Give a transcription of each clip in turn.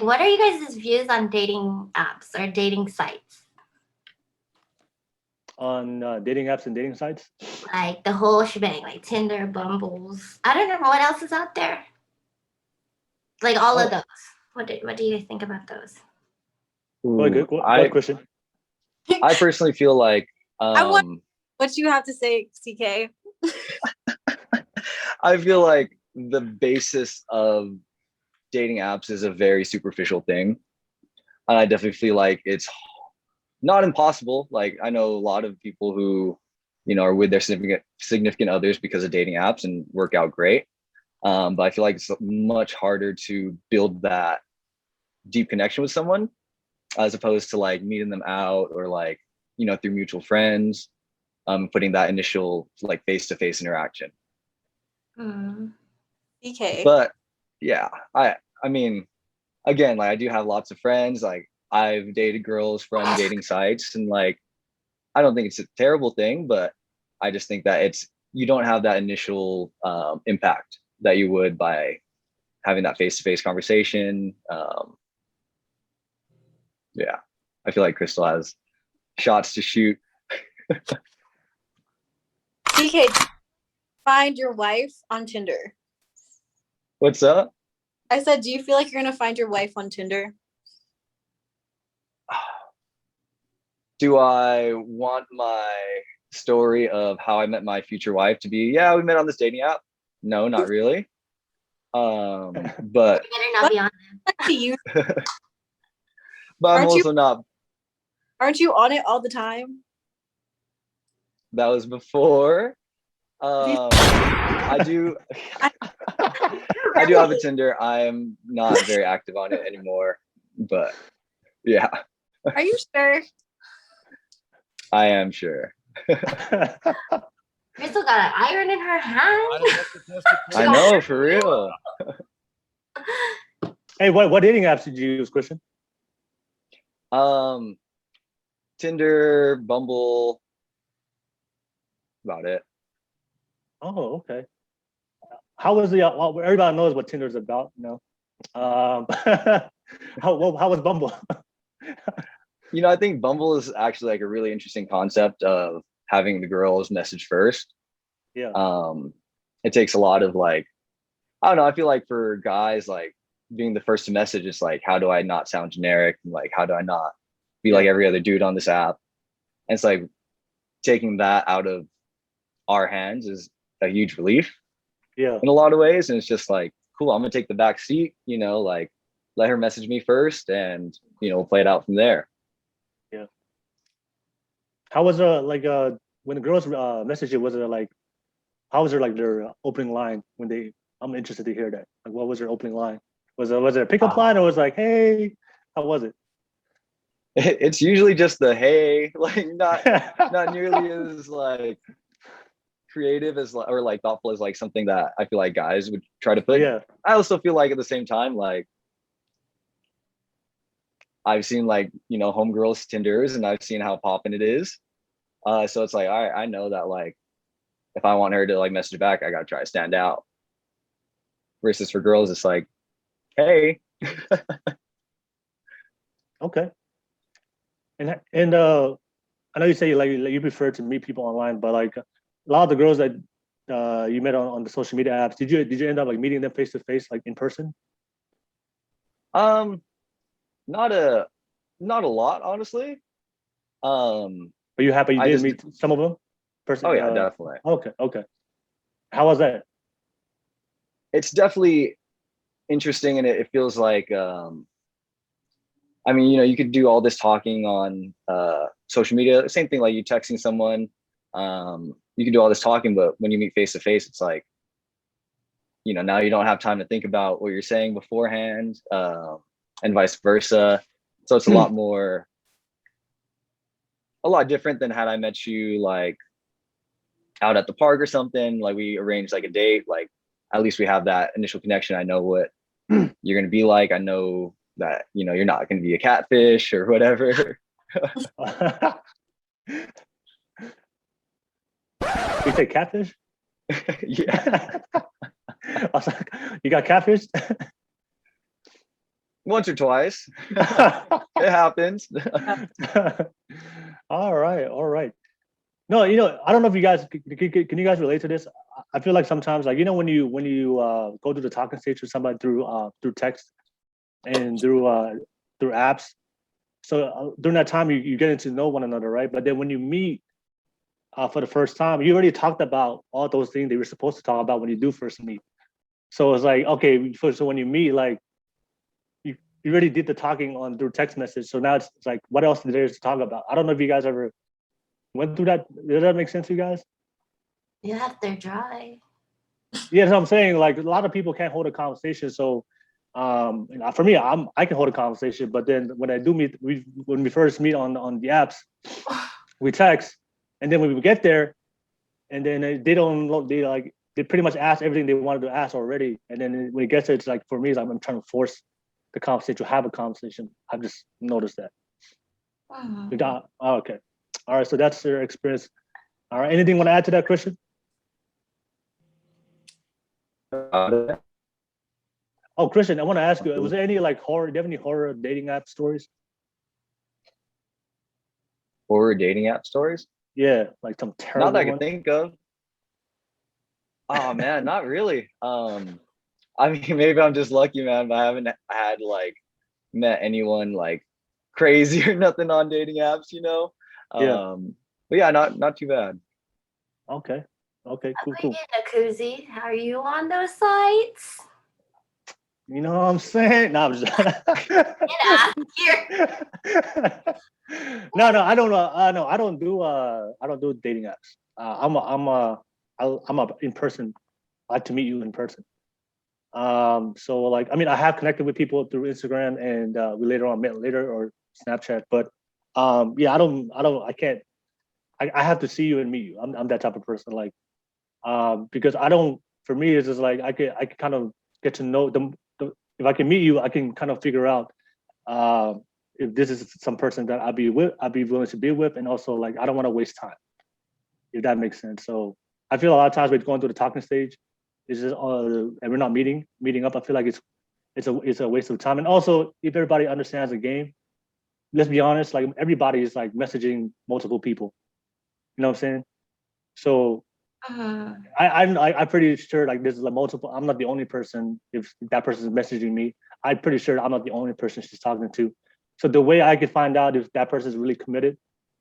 What are you guys' views on dating apps or dating sites? On dating apps and dating sites? Like the whole shebang, like Tinder, Bumbles. I don't know what else is out there. Like all of those. What do you think about those? Good question. I personally feel like I want what you have to say, CK. I feel like the basis of dating apps is a very superficial thing. And I definitely feel like it's not impossible. Like I know a lot of people who, are with their significant others because of dating apps and work out great. But I feel like it's much harder to build that deep connection with someone as opposed to like meeting them out or like, through mutual friends, putting that initial like face-to-face interaction. Okay. But yeah, I mean, again, like I do have lots of friends. Like I've dated girls from dating sites, and like I don't think it's a terrible thing, but I just think that you don't have that initial impact that you would by having that face-to-face conversation. Yeah, I feel like Crystal has shots to shoot. CK, find your wife on Tinder. What's up? I said, do you feel like you're gonna find your wife on Tinder? Do I want my story of how I met my future wife to be, yeah, we met on this dating app? No, not really. But You better not be on them. But I'm also not. Aren't you on it all the time? That was before. I do. I do have a Tinder. I am not very active on it anymore, but yeah. Are you sure? I am sure. Crystal got an iron in her hand. I know, for real. Hey, what dating apps did you use, Christian? Tinder, Bumble, about it. Oh, okay. How was the? Well, everybody knows what Tinder's about, how was Bumble? I think Bumble is actually like a really interesting concept of having the girls message first. Yeah. It takes a lot of like, I don't know. I feel like for guys, like being the first to message, it's like, how do I not sound generic? And like, how do I not be like every other dude on this app? And it's like taking that out of our hands is a huge relief. Yeah. In a lot of ways. And it's just like, cool, I'm gonna take the back seat, like let her message me first and we'll play it out from there. Yeah. How was when the girls messaged you, was it like, how was their opening line when they, I'm interested to hear that. Like what was their opening line? Was it a pickup line or was it like, hey, how was it? It's usually just the hey, like not nearly as like creative as or like thoughtful as like something that I feel like guys would try to put. Yeah. I also feel like at the same time, like I've seen like, homegirls Tinders and I've seen how poppin' it is. So it's like, all right, I know that like if I want her to like message back, I gotta try to stand out. Versus for girls, it's like, hey. Okay. And I know you say like you prefer to meet people online, but like a lot of the girls that you met on the social media apps, did you end up like meeting them face to face, like in person? Not a lot, honestly. Are you happy you did meet some of them? Oh yeah, definitely. Okay. How was that? It's definitely interesting, and it feels like I mean, you could do all this talking on social media. Same thing, like you texting someone. You can do all this talking, but when you meet face to face, it's like, now you don't have time to think about what you're saying beforehand, and vice versa. So it's a lot different than had I met you like out at the park or something. Like we arranged like a date. Like at least we have that initial connection. I know what you're gonna be like. I know that you're not gonna be a catfish or whatever. You say catfish? Yeah. I was like, you got catfish? Once or twice. It happens. All right. No, I don't know if you guys can you guys relate to this? I feel like sometimes, like when you go to the talking stage with somebody through text and through apps. So during that time, you getting to know one another, right? But then when you meet for the first time, you already talked about all those things that you're supposed to talk about when you do first meet. So it's like, okay, so when you meet, like you already did the talking on through text message. So now it's like, what else is there to talk about? I don't know if you guys ever went through that. Does that make sense to you guys? Yeah, if they're dry. Yeah, that's what I'm saying. Like a lot of people can't hold a conversation. So for me, I can hold a conversation, but then when I do meet, when we first meet on the apps, we text, and then when we get there, and then they pretty much ask everything they wanted to ask already, and then when it gets there, it's like for me, it's like I'm trying to force the conversation to have a conversation. I've just noticed that. Okay, all right. So that's your experience. All right. Anything you want to add to that, Christian? Oh, Christian, I want to ask you: was there any like horror? Do you have any horror dating app stories? Horror dating app stories? Yeah, like some terrible. Not that I can one? think of. Oh man, not really. I mean, maybe I'm just lucky, man, but I haven't had like met anyone like crazy or nothing on dating apps, Yeah. But yeah, not too bad. Okay. Okay. Cool. William-nacouzi, how are you on those sites? You know what I'm saying? No, I'm just. Get out of here. No, I don't. No, I don't do dating apps. I'm a in person. I like to meet you in person. So like, I mean, I have connected with people through Instagram, and we later on met later or Snapchat. But yeah, I can't. I have to see you and meet you. I'm that type of person. Like, because I don't. For me, it's just like I can kind of get to know them. If I can meet you, I can kind of figure out if this is some person that I'd be willing to be with, and also like I don't want to waste time, if that makes sense. So I feel a lot of times we're going through the talking stage, it's just and we're not meeting up. I feel like it's a waste of time. And also, if everybody understands the game, let's be honest, like everybody is like messaging multiple people. You know what I'm saying? So I'm pretty sure like this is like multiple. I'm not the only person. If that person is messaging me, I'm pretty sure I'm not the only person she's talking to. So the way I could find out if that person is really committed,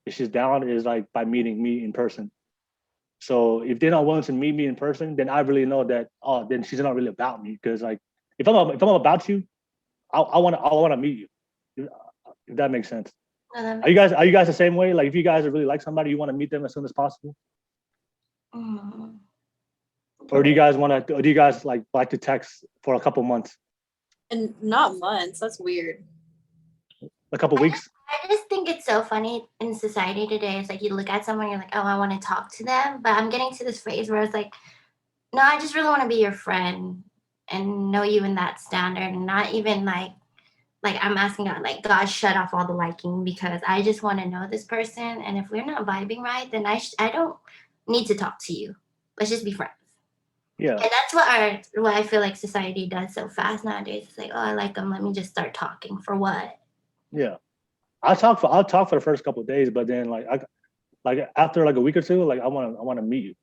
if she's down, is like by meeting me in person. So if they're not willing to meet me in person, then I really know that then she's not really about me. Because like if I'm about you, I want to meet you. If that makes sense. Are you guys the same way? Like if you guys really like somebody, you want to meet them as soon as possible? Or do you guys like to text for a couple months? And not months. That's weird. A couple weeks? I just think it's so funny in society today. It's like you look at someone, you're like, oh, I want to talk to them. But I'm getting to this phase where it's like, no, I just really want to be your friend and know you in that standard, and not even like I'm asking God, like, God, shut off all the liking, because I just want to know this person. And if we're not vibing right, then I don't need to talk to you. Let's just be friends. Yeah. And that's what I feel like society does so fast nowadays. It's like, oh, I like them. Let me just start talking. For what? Yeah. I'll talk for the first couple of days, but then like after like a week or two, like I want to meet you,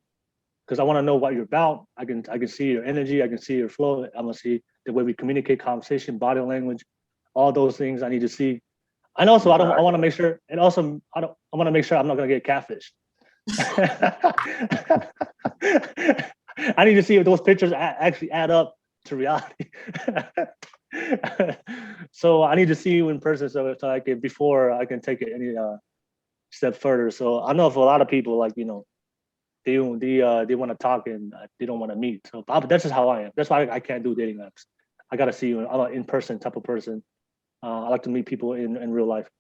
because I want to know what you're about. I can see your energy. I can see your flow. I'm gonna see the way we communicate, conversation, body language, all those things I need to see. And also, I want to make sure. And also, I want to make sure I'm not gonna get catfish. I need to see if those pictures actually add up to reality. So I need to see you in person, so before I can take it any step further. So I know for a lot of people, like they want to talk and they don't want to meet. So that's just how I am. That's why I can't do dating apps. I gotta see you. I'm an in-person type of person. I like to meet people in real life.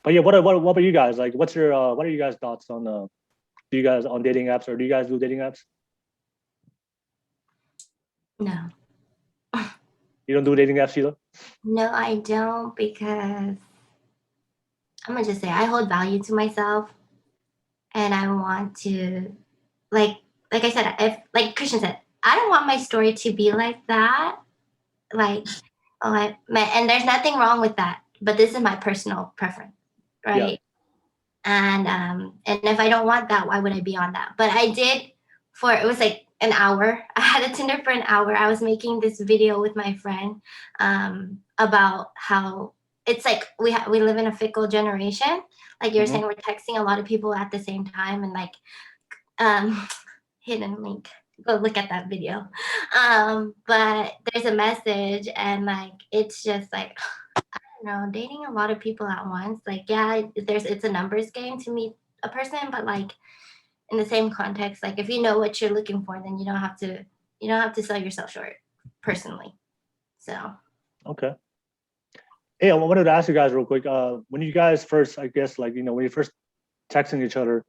But yeah, what about you guys? Like, what are you guys' thoughts on do you guys on dating apps, or do you guys do dating apps? No. You don't do dating apps, Sheila? No, I don't, because I'm gonna just say I hold value to myself, and I want to, like I said, if like Christian said, I don't want my story to be like that. Like And there's nothing wrong with that, but this is my personal preference, right? And if I don't want that, why would I be on that? But I did it was like an hour. I had a Tinder for an hour. I was making this video with my friend about how it's like we live in a fickle generation. Like you're saying, we're texting a lot of people at the same time, and like hidden link. Go look at that video. But there's a message, and like it's just like dating a lot of people at once. Like, yeah, it's a numbers game to meet a person, but like in the same context, like if you know what you're looking for, then you don't have to sell yourself short, personally. So. Okay. Hey, I wanted to ask you guys real quick. When you guys first, I guess, like when you first texting each other,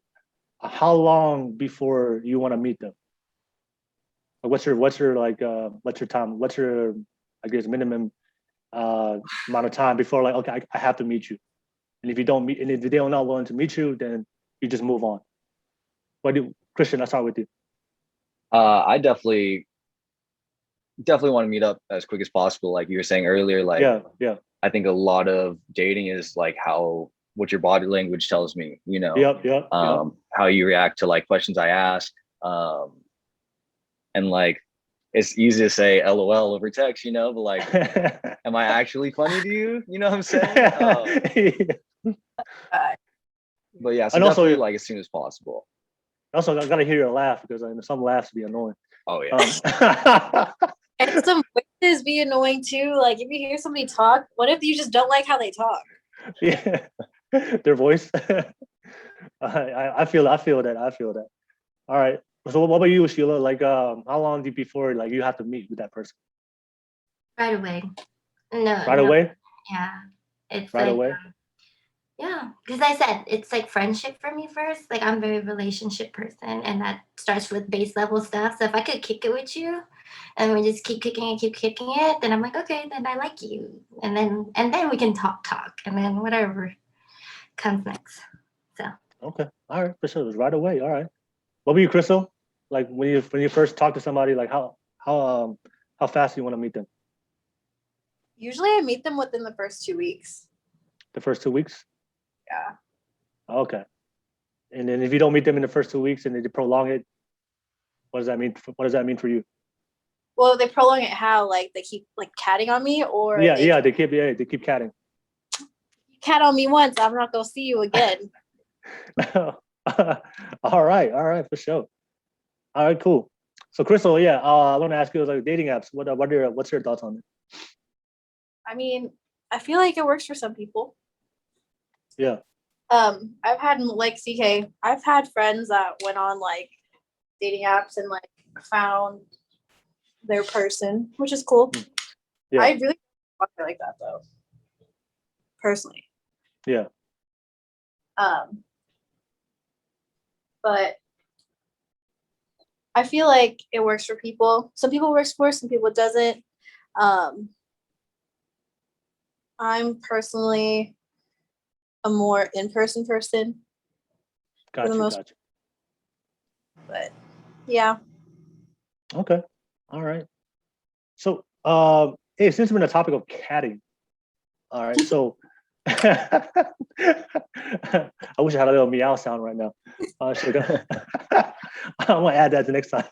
how long before you want to meet them? Like, what's your time? What's your, I guess, minimum amount of time before, like, okay, I have to meet you? And if you don't meet, and if they are not willing to meet you, then you just move on. Christian, I'll start with you. I definitely want to meet up as quick as possible. Like you were saying earlier, like yeah. I think a lot of dating is like what your body language tells me, Yep. How you react to like questions I ask. And like it's easy to say LOL over text, but like am I actually funny to you? You know what I'm saying? But yeah, so and also, definitely like as soon as possible. Also, I gotta hear your laugh, because some laughs be annoying. Oh yeah. And some voices be annoying too. Like if you hear somebody talk, what if you just don't like how they talk? Yeah, their voice. I feel that. All right. So what about you, Sheila? Like, how long before like you have to meet with that person? Right away. No. Right away? Yeah. It's right like, away. Yeah, because I said it's like friendship for me first. Like I'm a very relationship person, and that starts with base level stuff. So if I could kick it with you, and we just keep kicking it, then I'm like, okay, then I like you, and then we can talk, and then whatever comes next. So. Okay. All right. For sure. It was right away. All right. What about you, Crystal? Like when you first talk to somebody, like how fast do you want to meet them? Usually I meet them within the first 2 weeks. The first 2 weeks? Yeah. Okay. And then if you don't meet them in the first 2 weeks and they prolong it, what does that mean? What does that mean for you? Well, they prolong it how? Like they keep like catting on me, or they keep catting. You cat on me once, I'm not gonna see you again. All right, for sure. All right, cool. So Crystal, I want to ask you, like, dating apps. What's your thoughts on it? I mean, I feel like it works for some people. Yeah. I've had like CK. I've had friends that went on like dating apps and like found their person, which is cool. Yeah. I really want to like that though, personally. Yeah. But I feel like it works for people. Some people it works for, some people it doesn't. I'm personally a more in-person person. Gotcha. But yeah. Okay. All right. So, hey, since we're on the topic of catting, all right. So, I wish I had a little meow sound right now. I'm gonna add that to next time.